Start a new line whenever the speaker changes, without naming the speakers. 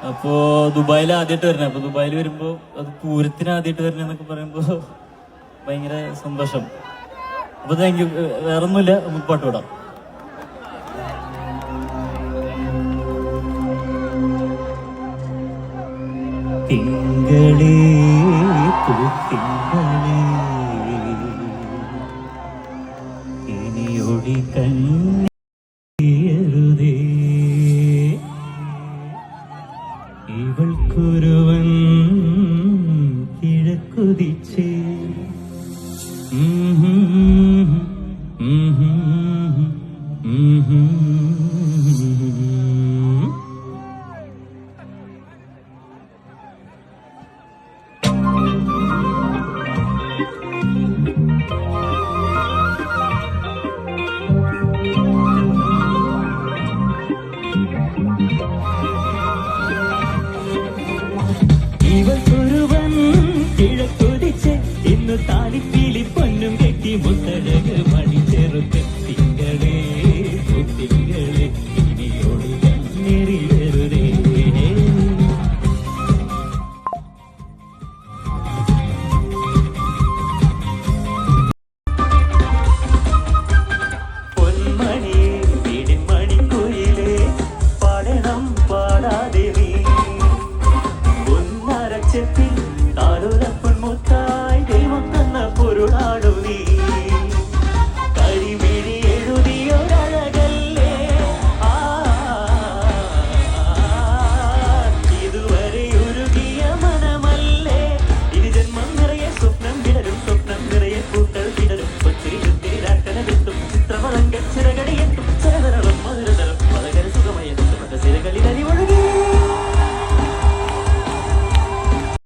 അപ്പോ ദുബായിൽ ആദ്യമായിട്ട് വരണേ. അപ്പൊ ദുബായിൽ വരുമ്പോ അത് പൂരത്തിന് ആദ്യമായിട്ട് വരണേന്നൊക്കെ പറയുമ്പോ ഭയങ്കര സന്തോഷം. അപ്പൊ താങ്ക് യു. വേറൊന്നുമില്ല, നമുക്ക് പാട്ട് വിടാം. തിങ്കളേ പൂത്തിങ്കളേ ഇനിയൊടി കണ്ണീരുതേ ഇവൾക്കൊരു